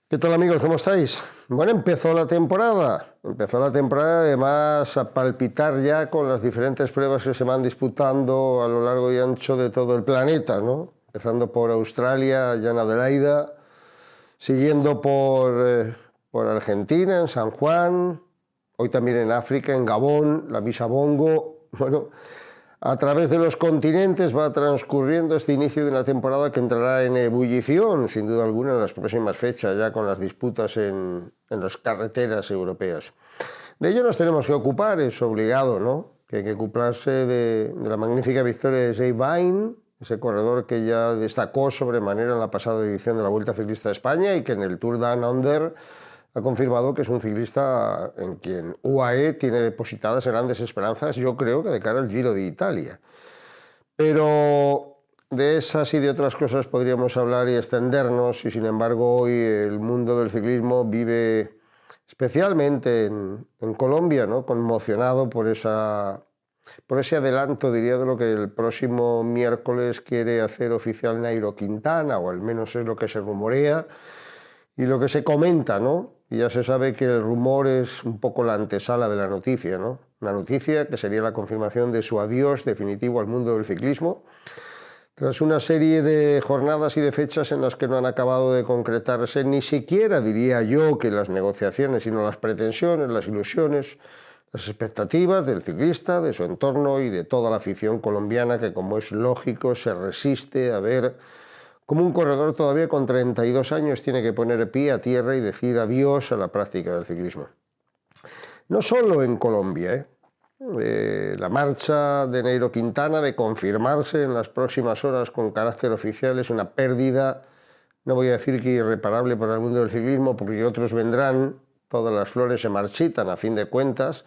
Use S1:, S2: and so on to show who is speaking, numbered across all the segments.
S1: ¿Qué tal, amigos? ¿Cómo estáis? Bueno, empezó la temporada. Empezó la temporada, además, a palpitar ya con las diferentes pruebas que se van disputando a lo largo y ancho de todo el planeta, ¿no? Empezando por Australia, allá en Adelaida, siguiendo por Argentina, en San Juan, hoy también en África, en Gabón, la Misa Bongo. Bueno, a través de los continentes va transcurriendo este inicio de una temporada que entrará en ebullición, sin duda alguna, en las próximas fechas, ya con las disputas en las carreteras europeas. De ello nos tenemos que ocupar, es obligado, ¿no? Que hay que ocuparse de la magnífica victoria de Jay Vine, ese corredor que ya destacó sobremanera en la pasada edición de la Vuelta Ciclista de España y que en el Tour Down Under ha confirmado que es un ciclista en quien UAE tiene depositadas grandes esperanzas, yo creo que de cara al Giro de Italia. Pero de esas y de otras cosas podríamos hablar y extendernos, y sin embargo hoy el mundo del ciclismo vive especialmente en Colombia, ¿no? Conmocionado por ese adelanto, diría, de lo que el próximo miércoles quiere hacer oficial Nairo Quintana, o al menos es lo que se rumorea y lo que se comenta, ¿no? Y ya se sabe que el rumor es un poco la antesala de la noticia, ¿no? Una noticia que sería la confirmación de su adiós definitivo al mundo del ciclismo, tras una serie de jornadas y de fechas en las que no han acabado de concretarse ni siquiera, diría yo, que las negociaciones, sino las pretensiones, las ilusiones, las expectativas del ciclista, de su entorno y de toda la afición colombiana que, como es lógico, se resiste a ver cómo un corredor todavía con 32 años tiene que poner pie a tierra y decir adiós a la práctica del ciclismo. No solo en Colombia, la marcha de Nairo Quintana, de confirmarse en las próximas horas con carácter oficial, es una pérdida, no voy a decir que irreparable para el mundo del ciclismo, porque otros vendrán, todas las flores se marchitan a fin de cuentas,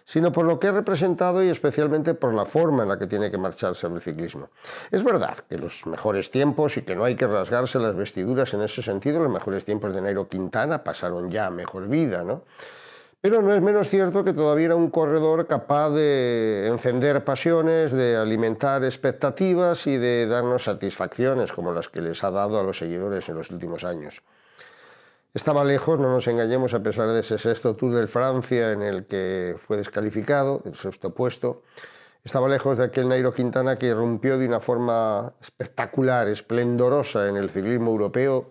S1: sino por lo que ha representado y especialmente por la forma en la que tiene que marcharse el ciclismo. Es verdad que los mejores tiempos, y que no hay que rasgarse las vestiduras en ese sentido, los mejores tiempos de Nairo Quintana pasaron ya a mejor vida, ¿no? Pero no es menos cierto que todavía era un corredor capaz de encender pasiones, de alimentar expectativas y de darnos satisfacciones como las que les ha dado a los seguidores en los últimos años. Estaba lejos, no nos engañemos, a pesar de ese sexto Tour de Francia en el que fue descalificado, del sexto puesto. Estaba lejos de aquel Nairo Quintana que irrumpió de una forma espectacular, esplendorosa en el ciclismo europeo,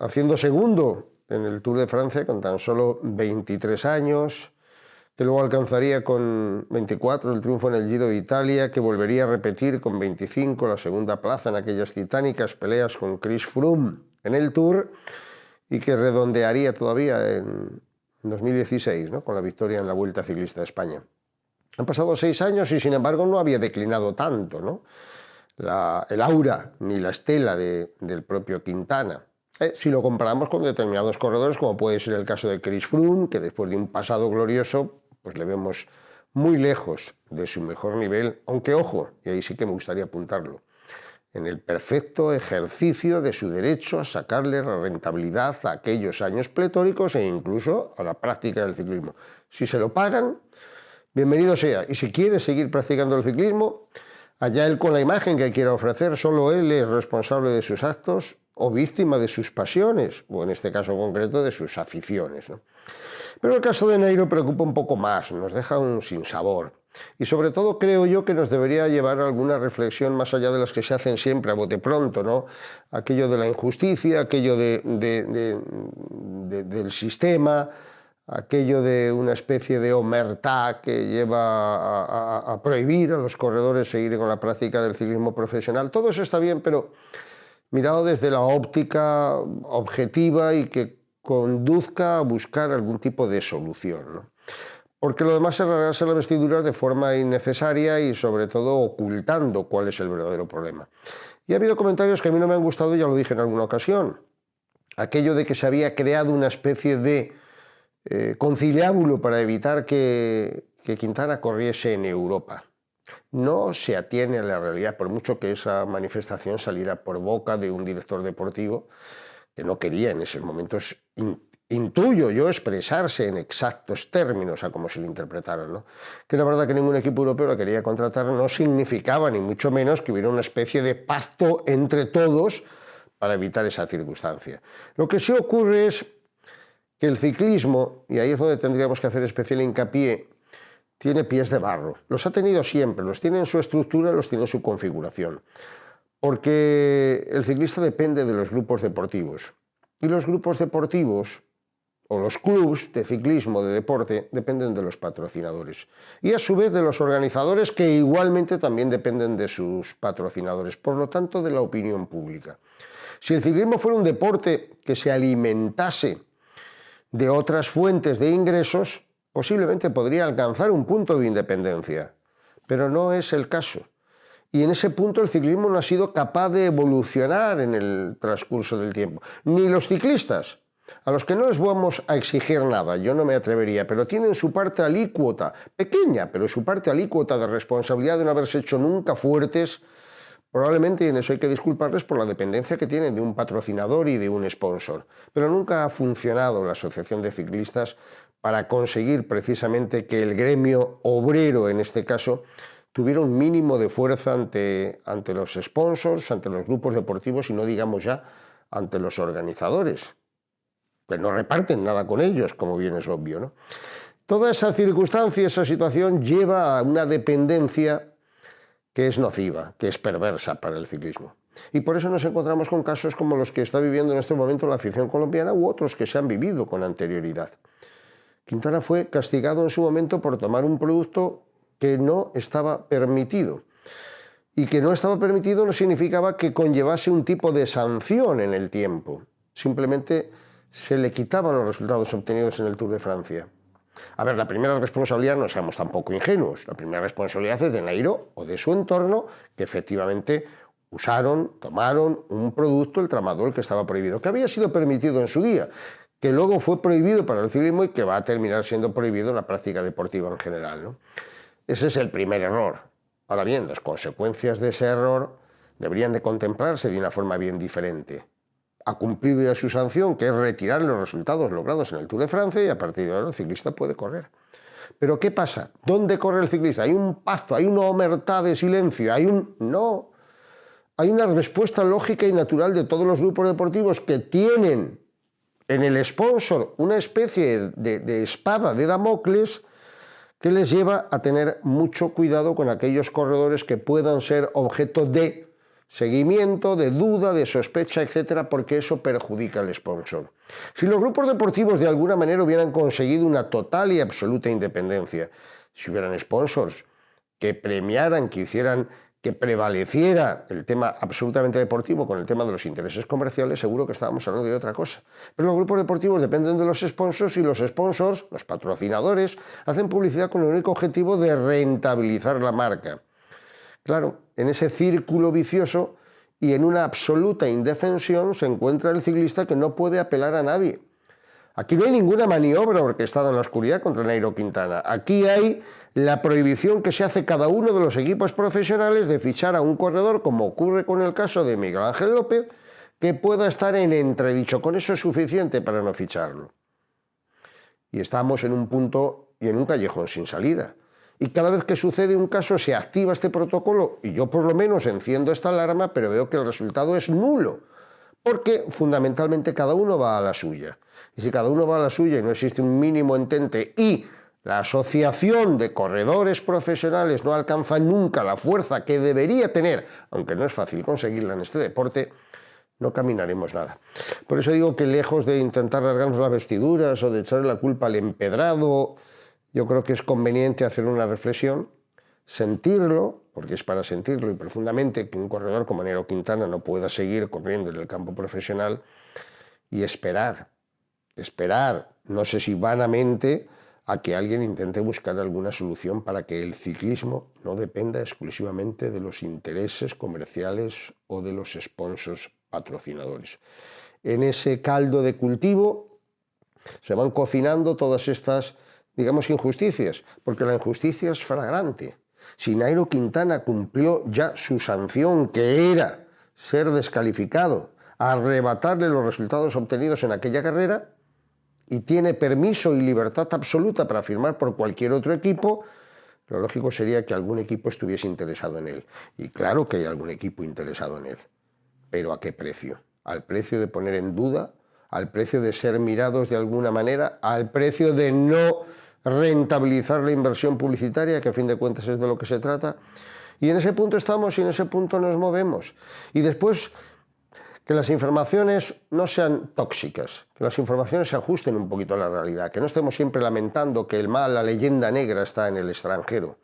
S1: haciendo segundo en el Tour de Francia con tan solo 23 años, que luego alcanzaría con 24 el triunfo en el Giro de Italia, que volvería a repetir con 25 la segunda plaza en aquellas titánicas peleas con Chris Froome en el Tour, y que redondearía todavía en 2016, ¿no? Con la victoria en la Vuelta Ciclista de España. Han pasado 6 años y sin embargo no había declinado tanto, ¿no? El aura ni la estela del propio Quintana. Si lo comparamos con determinados corredores, como puede ser el caso de Chris Froome, que después de un pasado glorioso, pues le vemos muy lejos de su mejor nivel, aunque ojo, y ahí sí que me gustaría apuntarlo, en el perfecto ejercicio de su derecho a sacarle rentabilidad a aquellos años pletóricos e incluso a la práctica del ciclismo. Si se lo pagan, bienvenido sea. Y si quiere seguir practicando el ciclismo, allá él con la imagen que quiera ofrecer, solo él es responsable de sus actos o víctima de sus pasiones, o en este caso concreto de sus aficiones, ¿no? Pero el caso de Nairo preocupa un poco más, nos deja un sinsabor. Y sobre todo creo yo que nos debería llevar a alguna reflexión más allá de las que se hacen siempre a bote pronto, ¿no? Aquello de la injusticia, aquello del sistema, aquello de una especie de omertá que lleva a prohibir a los corredores seguir con la práctica del ciclismo profesional. Todo eso está bien, pero mirado desde la óptica objetiva y que conduzca a buscar algún tipo de solución, ¿no? Porque lo demás es rasgarse las vestiduras de forma innecesaria y sobre todo ocultando cuál es el verdadero problema. Y ha habido comentarios que a mí no me han gustado, ya lo dije en alguna ocasión. Aquello de que se había creado una especie de conciliábulo para evitar que Quintana corriese en Europa. No se atiene a la realidad, por mucho que esa manifestación saliera por boca de un director deportivo que no quería en esos momentos, intuyo yo, expresarse en exactos términos a cómo se le interpretaron, ¿no? Que la verdad que ningún equipo europeo la quería contratar no significaba ni mucho menos que hubiera una especie de pacto entre todos para evitar esa circunstancia. Lo que sí ocurre es que el ciclismo, y ahí es donde tendríamos que hacer especial hincapié, tiene pies de barro. Los ha tenido siempre, los tiene en su estructura, los tiene en su configuración. Porque el ciclista depende de los grupos deportivos. Y los grupos deportivos, o los clubs de ciclismo, de deporte, dependen de los patrocinadores. Y a su vez de los organizadores, que igualmente también dependen de sus patrocinadores. Por lo tanto, de la opinión pública. Si el ciclismo fuera un deporte que se alimentase de otras fuentes de ingresos, posiblemente podría alcanzar un punto de independencia. Pero no es el caso. Y en ese punto el ciclismo no ha sido capaz de evolucionar en el transcurso del tiempo. Ni los ciclistas, a los que no les vamos a exigir nada, yo no me atrevería, pero tienen su parte alícuota, pequeña, pero su parte alícuota de responsabilidad de no haberse hecho nunca fuertes, probablemente, y en eso hay que disculparles por la dependencia que tienen de un patrocinador y de un sponsor. Pero nunca ha funcionado la Asociación de Ciclistas para conseguir precisamente que el gremio obrero, en este caso, tuviera un mínimo de fuerza ante los sponsors, ante los grupos deportivos y no digamos ya ante los organizadores, que no reparten nada con ellos, como bien es obvio, ¿no? Toda esa circunstancia, esa situación lleva a una dependencia que es nociva, que es perversa para el ciclismo. Y por eso nos encontramos con casos como los que está viviendo en este momento la afición colombiana u otros que se han vivido con anterioridad. Quintana fue castigado en su momento por tomar un producto que no estaba permitido. Y que no estaba permitido no significaba que conllevase un tipo de sanción en el tiempo. Simplemente se le quitaban los resultados obtenidos en el Tour de Francia. A ver, la primera responsabilidad, no seamos tampoco ingenuos, la primera responsabilidad es de Nairo o de su entorno, que efectivamente tomaron un producto, el tramadol, que estaba prohibido, que había sido permitido en su día, que luego fue prohibido para el ciclismo y que va a terminar siendo prohibido en la práctica deportiva en general, ¿no? Ese es el primer error. Ahora bien, las consecuencias de ese error deberían de contemplarse de una forma bien diferente. Ha cumplido ya su sanción, que es retirar los resultados logrados en el Tour de Francia, y a partir de ahora el ciclista puede correr. Pero ¿qué pasa? ¿Dónde corre el ciclista? ¿Hay un pacto? ¿Hay una omertá de silencio? No. Hay una respuesta lógica y natural de todos los grupos deportivos que tienen en el sponsor una especie de espada de Damocles que les lleva a tener mucho cuidado con aquellos corredores que puedan ser objeto de seguimiento, de duda, de sospecha, etcétera, porque eso perjudica al sponsor. Si los grupos deportivos de alguna manera hubieran conseguido una total y absoluta independencia, si hubieran sponsors que premiaran, que hicieran que prevaleciera el tema absolutamente deportivo con el tema de los intereses comerciales, seguro que estábamos hablando de otra cosa. Pero los grupos deportivos dependen de los sponsors y los sponsors, los patrocinadores, hacen publicidad con el único objetivo de rentabilizar la marca. Claro, en ese círculo vicioso y en una absoluta indefensión se encuentra el ciclista que no puede apelar a nadie. Aquí no hay ninguna maniobra orquestada en la oscuridad contra Nairo Quintana. Aquí hay la prohibición que se hace cada uno de los equipos profesionales de fichar a un corredor, como ocurre con el caso de Miguel Ángel López, que pueda estar en entredicho. Con eso es suficiente para no ficharlo. Y estamos en un punto y en un callejón sin salida. Y cada vez que sucede un caso se activa este protocolo y yo por lo menos enciendo esta alarma, pero veo que el resultado es nulo. Porque fundamentalmente cada uno va a la suya. Y si cada uno va a la suya y no existe un mínimo entente y la asociación de corredores profesionales no alcanza nunca la fuerza que debería tener, aunque no es fácil conseguirla en este deporte, no caminaremos nada. Por eso digo que lejos de intentar rasgarnos las vestiduras o de echarle la culpa al empedrado, yo creo que es conveniente hacer una reflexión, sentirlo, porque es para sentirlo y profundamente, que un corredor como Nairo Quintana no pueda seguir corriendo en el campo profesional, y esperar, no sé si vanamente, a que alguien intente buscar alguna solución para que el ciclismo no dependa exclusivamente de los intereses comerciales o de los sponsors patrocinadores. En ese caldo de cultivo se van cocinando todas estas, digamos, injusticias, porque la injusticia es flagrante. Si Nairo Quintana cumplió ya su sanción, que era ser descalificado, arrebatarle los resultados obtenidos en aquella carrera, y tiene permiso y libertad absoluta para firmar por cualquier otro equipo, lo lógico sería que algún equipo estuviese interesado en él. Y claro que hay algún equipo interesado en él. ¿Pero a qué precio? al precio de poner en duda, al precio de ser mirados de alguna manera, al precio de no rentabilizar la inversión publicitaria, que a fin de cuentas es de lo que se trata. Y en ese punto estamos y en ese punto nos movemos. Y después, que las informaciones no sean tóxicas, que las informaciones se ajusten un poquito a la realidad, que no estemos siempre lamentando que el mal, la leyenda negra está en el extranjero.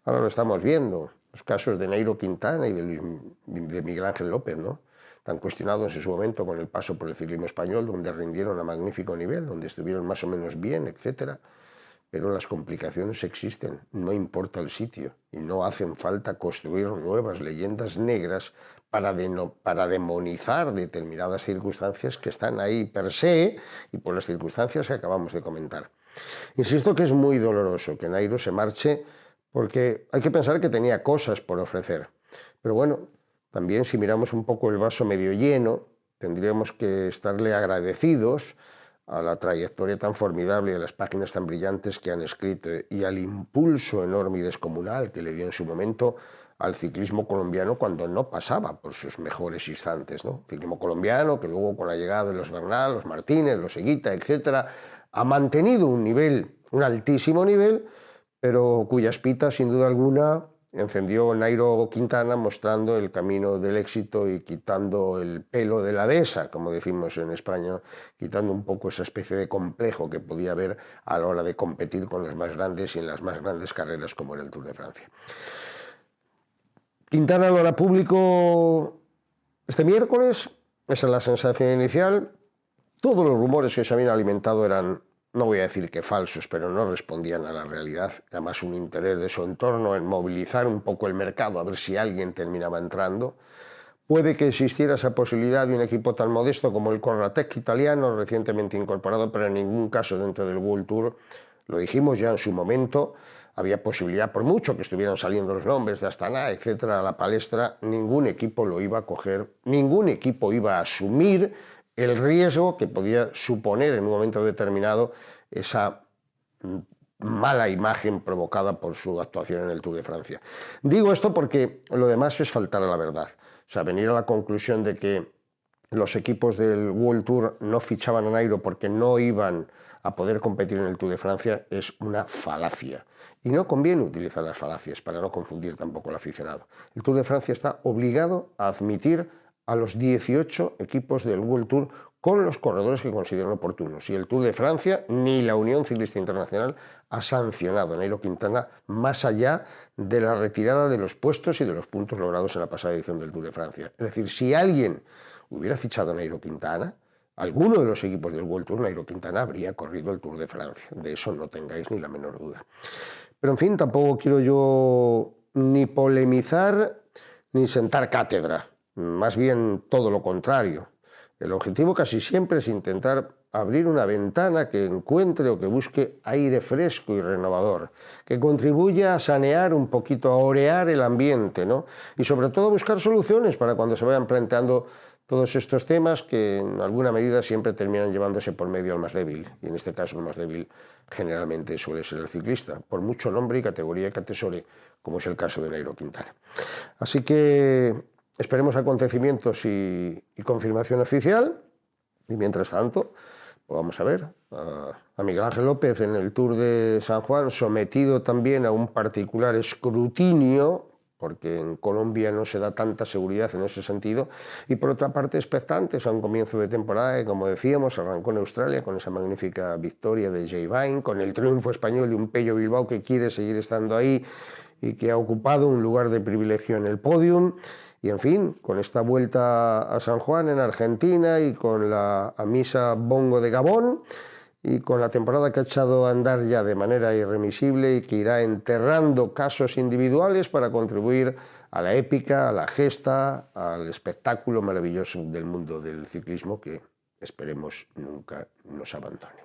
S1: Ahora lo estamos viendo, los casos de Nairo Quintana y de Miguel Ángel López, ¿no? Tan cuestionados en su momento con el paso por el ciclismo español, donde rindieron a magnífico nivel, donde estuvieron más o menos bien, etcétera. Pero las complicaciones existen, no importa el sitio, y no hacen falta construir nuevas leyendas negras para demonizar determinadas circunstancias que están ahí per se y por las circunstancias que acabamos de comentar. Insisto que es muy doloroso que Nairo se marche, porque hay que pensar que tenía cosas por ofrecer. Pero bueno, también si miramos un poco el vaso medio lleno, tendríamos que estarle agradecidos a la trayectoria tan formidable y a las páginas tan brillantes que han escrito y al impulso enorme y descomunal que le dio en su momento al ciclismo colombiano cuando no pasaba por sus mejores instantes, ¿no? Ciclismo colombiano que luego con la llegada de los Bernal, los Martínez, los Higuita, etcétera, ha mantenido un nivel, un altísimo nivel, pero cuya espita sin duda alguna encendió Nairo Quintana, mostrando el camino del éxito y quitando el pelo de la dehesa, como decimos en España, quitando un poco esa especie de complejo que podía haber a la hora de competir con los más grandes y en las más grandes carreras como era el Tour de Francia. Quintana lo hará público este miércoles, esa es la sensación inicial. Todos los rumores que se habían alimentado eran, no voy a decir que falsos, pero no respondían a la realidad. Era más un interés de su entorno en movilizar un poco el mercado, a ver si alguien terminaba entrando. Puede que existiera esa posibilidad de un equipo tan modesto como el Corratec italiano, recientemente incorporado, pero en ningún caso dentro del World Tour. Lo dijimos ya en su momento, había posibilidad, por mucho que estuvieran saliendo los nombres de Astana, etcétera, a la palestra, ningún equipo lo iba a coger, ningún equipo iba a asumir el riesgo que podía suponer en un momento determinado esa mala imagen provocada por su actuación en el Tour de Francia. Digo esto porque lo demás es faltar a la verdad. O sea, venir a la conclusión de que los equipos del World Tour no fichaban a Nairo porque no iban a poder competir en el Tour de Francia es una falacia. Y no conviene utilizar las falacias para no confundir tampoco al aficionado. El Tour de Francia está obligado a admitir a los 18 equipos del World Tour con los corredores que consideran oportunos. Y el Tour de Francia ni la Unión Ciclista Internacional ha sancionado a Nairo Quintana más allá de la retirada de los puestos y de los puntos logrados en la pasada edición del Tour de Francia. Es decir, si alguien hubiera fichado a Nairo Quintana, alguno de los equipos del World Tour, Nairo Quintana habría corrido el Tour de Francia. De eso no tengáis ni la menor duda. Pero en fin, tampoco quiero yo ni polemizar ni sentar cátedra. Más bien todo lo contrario. El objetivo casi siempre es intentar abrir una ventana que encuentre o que busque aire fresco y renovador, que contribuya a sanear un poquito, a orear el ambiente, ¿no? Y sobre todo buscar soluciones para cuando se vayan planteando todos estos temas que en alguna medida siempre terminan llevándose por medio al más débil. Y en este caso el más débil generalmente suele ser el ciclista, por mucho nombre y categoría que atesore, como es el caso de Nairo Quintana. Así que esperemos acontecimientos y confirmación oficial, y mientras tanto, pues vamos a ver a Miguel Ángel López en el Tour de San Juan, sometido también a un particular escrutinio, porque en Colombia no se da tanta seguridad en ese sentido, y por otra parte expectantes a un comienzo de temporada que, como decíamos, arrancó en Australia con esa magnífica victoria de Jay Vine, con el triunfo español de un Pello Bilbao que quiere seguir estando ahí y que ha ocupado un lugar de privilegio en el podium. Y en fin, con esta vuelta a San Juan en Argentina y con la Amisa Bongo de Gabón y con la temporada que ha echado a andar ya de manera irremisible y que irá enterrando casos individuales para contribuir a la épica, a la gesta, al espectáculo maravilloso del mundo del ciclismo que esperemos nunca nos abandone.